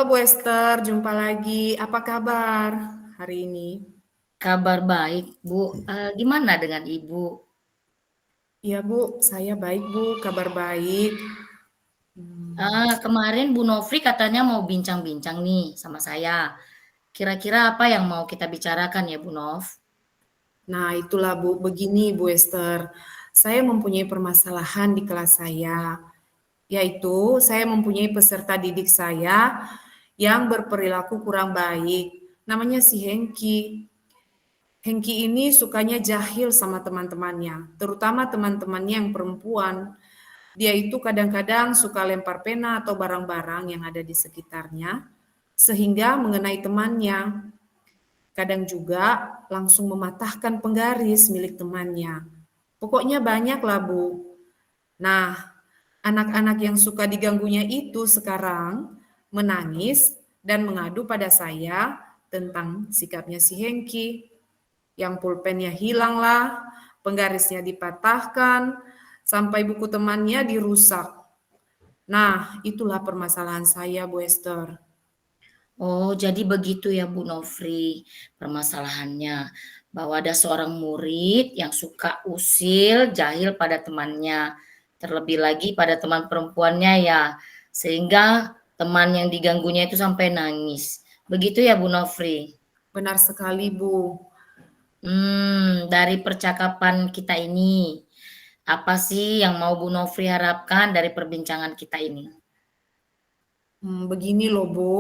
Bu Esther, jumpa lagi. Apa kabar hari ini? Kabar baik, Bu. Gimana dengan Ibu? Iya Bu, saya baik Bu, kabar baik. Hmm, Kemarin Bu Nofri katanya mau bincang-bincang nih sama saya. Kira-kira apa yang mau kita bicarakan ya, Bu Nov? Nah itulah Bu, begini Bu Esther. Saya mempunyai permasalahan di kelas saya, yaitu saya mempunyai peserta didik saya yang berperilaku kurang baik. Namanya si Hengki. Hengki ini sukanya jahil sama teman-temannya, terutama teman-temannya yang perempuan. Dia itu kadang-kadang suka lempar pena atau barang-barang yang ada di sekitarnya, sehingga mengenai temannya. Kadang juga langsung mematahkan penggaris milik temannya. Pokoknya banyak lah Bu. Nah, anak-anak yang suka diganggunya itu sekarang menangis dan mengadu pada saya tentang sikapnya si Hengki. Yang pulpennya hilang lah, penggarisnya dipatahkan, sampai buku temannya dirusak. Nah, itulah permasalahan saya, Bu Esther. Oh, jadi begitu ya, Bu Nofri, permasalahannya. Bahwa ada seorang murid yang suka usil, jahil pada temannya. Terlebih lagi pada teman perempuannya ya. Sehingga teman yang diganggunya itu sampai nangis. Begitu ya, Bu Nofri? Benar sekali, Bu. Dari percakapan kita ini, apa sih yang mau Bu Nofri harapkan dari perbincangan kita ini? Begini loh, Bu.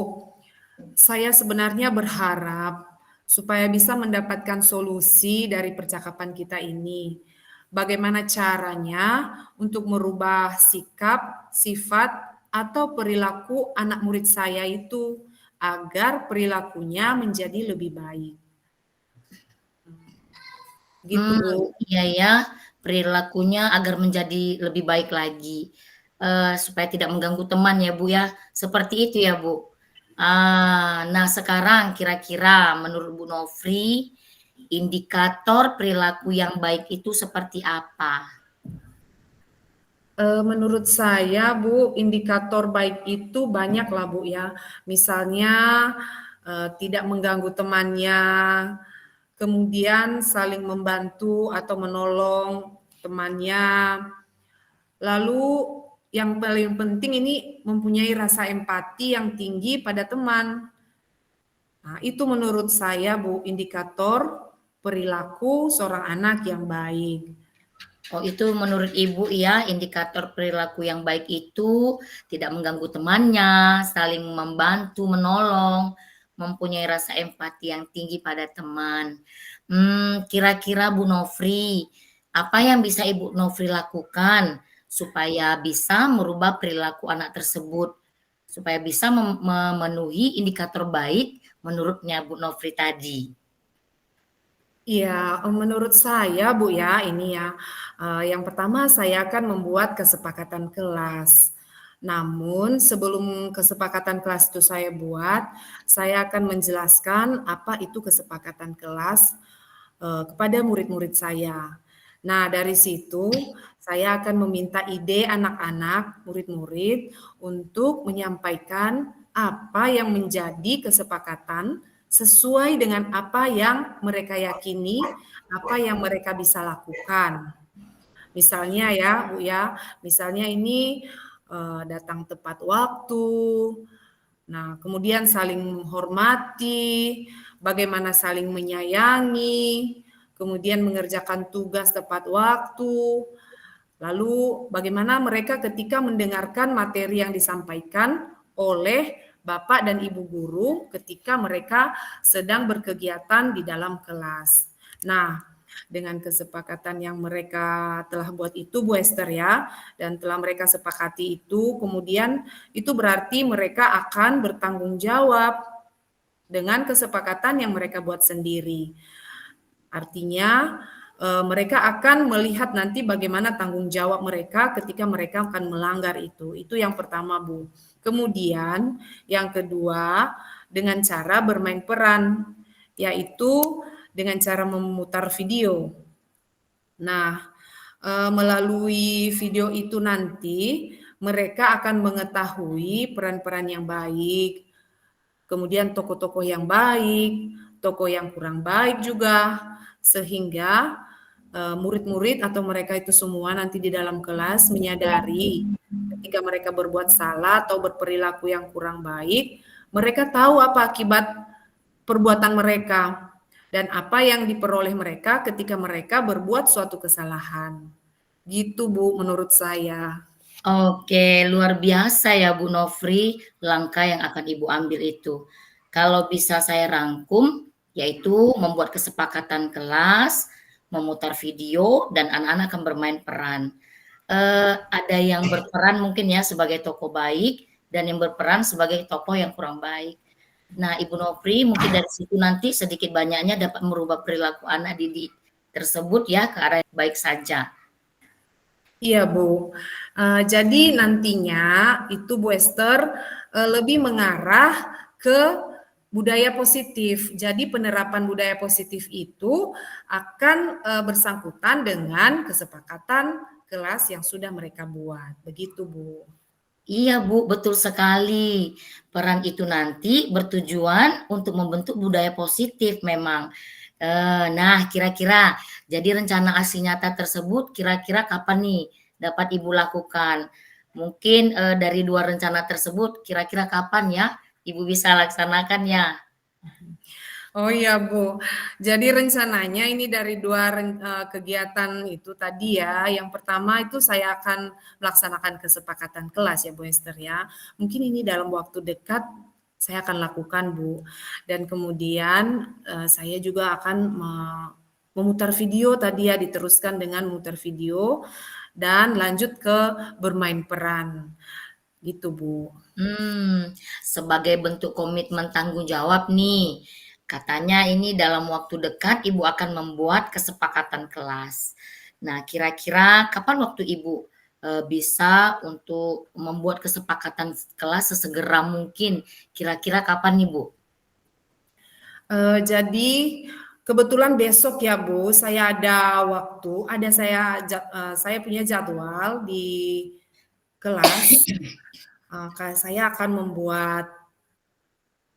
Saya sebenarnya berharap supaya bisa mendapatkan solusi dari percakapan kita ini. Bagaimana caranya untuk merubah sikap, sifat, atau perilaku anak murid saya itu agar perilakunya menjadi lebih baik. Gitu, Hmm, Bu. iya ya, perilakunya agar menjadi lebih baik lagi, supaya tidak mengganggu teman ya, Bu, ya. Seperti itu ya, Bu. Nah sekarang kira-kira menurut Bu Nofri, indikator perilaku yang baik itu seperti apa? Menurut saya, Bu, indikator baik itu banyak lah, Bu, ya. Misalnya, tidak mengganggu temannya, kemudian saling membantu atau menolong temannya. Lalu yang paling penting ini mempunyai rasa empati yang tinggi pada teman. Nah, itu menurut saya, Bu, indikator perilaku seorang anak yang baik. Oh, itu menurut Ibu ya, indikator perilaku yang baik itu tidak mengganggu temannya, saling membantu, menolong, mempunyai rasa empati yang tinggi pada teman. Kira-kira Bu Nofri, apa yang bisa Ibu Nofri lakukan supaya bisa merubah perilaku anak tersebut, supaya bisa memenuhi indikator baik menurutnya Bu Nofri tadi? Iya, menurut saya Bu ya, ini ya, yang pertama saya akan membuat kesepakatan kelas. Namun sebelum kesepakatan kelas itu saya buat, saya akan menjelaskan apa itu kesepakatan kelas, kepada murid-murid saya. Nah, dari situ saya akan meminta ide anak-anak, murid-murid untuk menyampaikan apa yang menjadi kesepakatan sesuai dengan apa yang mereka yakini, apa yang mereka bisa lakukan. Misalnya ya, Bu ya, misalnya ini datang tepat waktu, nah kemudian saling menghormati, bagaimana saling menyayangi, kemudian mengerjakan tugas tepat waktu, lalu bagaimana mereka ketika mendengarkan materi yang disampaikan oleh Bapak dan Ibu guru ketika mereka sedang berkegiatan di dalam kelas. Nah, dengan kesepakatan yang mereka telah buat itu Bu Esther ya, dan telah mereka sepakati itu, kemudian itu berarti mereka akan bertanggung jawab dengan kesepakatan yang mereka buat sendiri. Artinya mereka akan melihat nanti bagaimana tanggung jawab mereka ketika mereka akan melanggar itu. Itu yang pertama, Bu. Kemudian yang kedua dengan cara bermain peran, yaitu dengan cara memutar video. Nah, melalui video itu nanti mereka akan mengetahui peran-peran yang baik, kemudian tokoh-tokoh yang baik, tokoh yang kurang baik juga, sehingga murid-murid atau mereka itu semua nanti di dalam kelas menyadari ketika mereka berbuat salah atau berperilaku yang kurang baik, mereka tahu apa akibat perbuatan mereka dan apa yang diperoleh mereka ketika mereka berbuat suatu kesalahan. Gitu Bu, menurut saya. Oke, luar biasa ya Bu Nofri, langkah yang akan Ibu ambil itu. Kalau bisa saya rangkum, yaitu membuat kesepakatan kelas, memutar video, dan anak-anak akan bermain peran. Ada yang berperan mungkin ya sebagai tokoh baik, dan yang berperan sebagai tokoh yang kurang baik. Nah, Ibu Nofri mungkin dari situ nanti sedikit banyaknya dapat merubah perilaku anak didik tersebut ya ke arah yang baik saja. Iya Bu, jadi nantinya itu Bu Esther lebih mengarah ke budaya positif. Jadi penerapan budaya positif itu akan bersangkutan dengan kesepakatan kelas yang sudah mereka buat. Begitu Bu. Iya Bu, betul sekali. Peran itu nanti bertujuan untuk membentuk budaya positif memang. Nah, kira-kira jadi rencana aksi nyata tersebut kira-kira kapan nih dapat Ibu lakukan? Mungkin dari 2 rencana tersebut kira-kira kapan ya Ibu bisa laksanakan ya? Oh iya Bu, jadi rencananya ini dari kegiatan itu tadi ya. Yang pertama itu saya akan melaksanakan kesepakatan kelas ya Bu Esther ya. Mungkin ini dalam waktu dekat saya akan lakukan Bu. Dan kemudian saya juga akan memutar video tadi ya, diteruskan dengan memutar video dan lanjut ke bermain peran. Gitu Bu. Sebagai bentuk komitmen tanggung jawab nih, katanya ini dalam waktu dekat Ibu akan membuat kesepakatan kelas. Nah, kira-kira kapan waktu Ibu bisa untuk membuat kesepakatan kelas sesegera mungkin? Kira-kira kapan nih, Bu? Jadi kebetulan besok ya Bu, saya ada waktu, saya punya jadwal di kelas. Saya akan membuat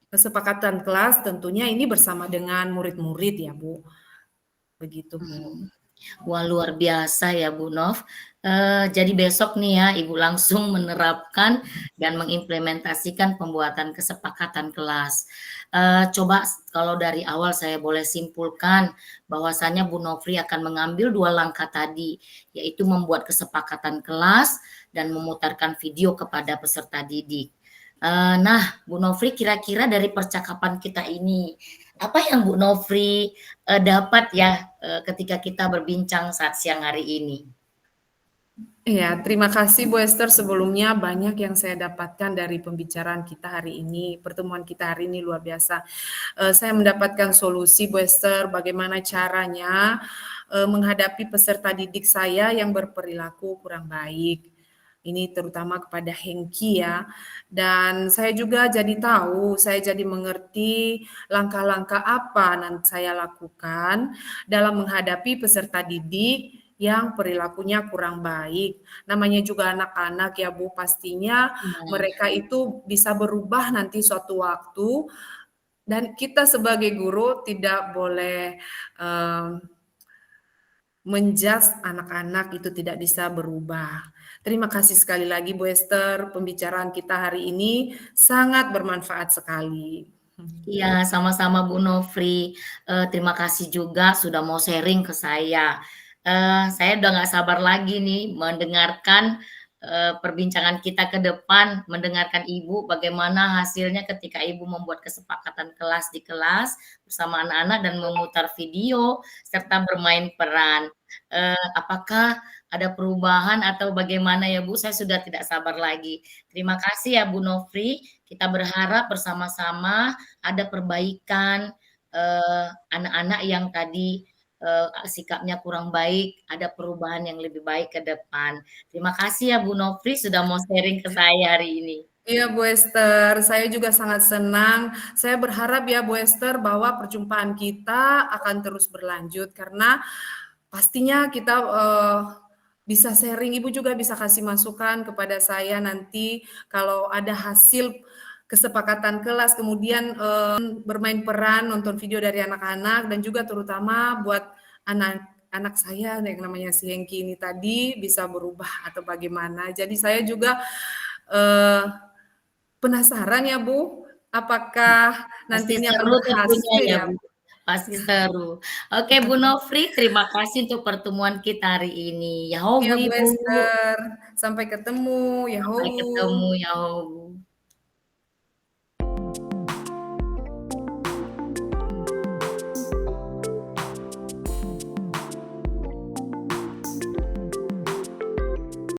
kesepakatan kelas, tentunya ini bersama dengan murid-murid ya Bu. Begitu Bu. Wah, luar biasa ya Bu Nov. Jadi besok nih ya Ibu langsung menerapkan dan mengimplementasikan pembuatan kesepakatan kelas. Coba kalau dari awal saya boleh simpulkan bahwasanya Bu Nofri akan mengambil 2 langkah tadi, yaitu membuat kesepakatan kelas dan memutarkan video kepada peserta didik. Nah, Bu Nofri kira-kira dari percakapan kita ini, apa yang Bu Nofri dapat ya ketika kita berbincang saat siang hari ini? Iya, terima kasih Bu Esther. Sebelumnya banyak yang saya dapatkan dari pembicaraan kita hari ini, pertemuan kita hari ini luar biasa. Saya mendapatkan solusi Bu Esther, bagaimana caranya menghadapi peserta didik saya yang berperilaku kurang baik. Ini terutama kepada Hengki ya. Dan saya juga jadi tahu, saya jadi mengerti langkah-langkah apa yang saya lakukan dalam menghadapi peserta didik yang perilakunya kurang baik. Namanya juga anak-anak ya Bu, pastinya Nah, mereka itu bisa berubah nanti suatu waktu dan kita sebagai guru tidak boleh menjudge anak-anak itu tidak bisa berubah. Terima kasih sekali lagi Bu Esther, pembicaraan kita hari ini sangat bermanfaat sekali. iya, sama-sama Bu Nofri. Terima kasih juga sudah mau sharing ke saya. Saya udah nggak sabar lagi nih mendengarkan perbincangan kita ke depan, mendengarkan Ibu bagaimana hasilnya ketika Ibu membuat kesepakatan kelas di kelas bersama anak-anak dan memutar video serta bermain peran. Apakah ada perubahan atau bagaimana ya Bu? Saya sudah tidak sabar lagi. Terima kasih ya Bu Nofri. Kita berharap bersama-sama ada perbaikan anak-anak yang tadi sikapnya kurang baik, ada perubahan yang lebih baik ke depan. Terima kasih ya Bu Nofri sudah mau sharing ke saya hari ini. Iya Bu Esther, saya juga sangat senang. Saya berharap ya Bu Esther bahwa perjumpaan kita akan terus berlanjut karena pastinya kita bisa sharing, Ibu juga bisa kasih masukan kepada saya nanti kalau ada hasil kesepakatan kelas, kemudian bermain peran, nonton video dari anak-anak, dan juga terutama buat anak saya yang namanya si Hengki ini tadi bisa berubah atau bagaimana. Jadi saya juga penasaran ya Bu, apakah Pasti nantinya seru tentunya berhasil ya, ya Bu. Bu? Pasti seru. Oke, Bu Nofri, terima kasih untuk pertemuan kita hari ini. Yahoo, Iya Bu Bu Ibu. Esther, sampai ketemu, Sampai yahoo. ketemu, Yahoo, Bu.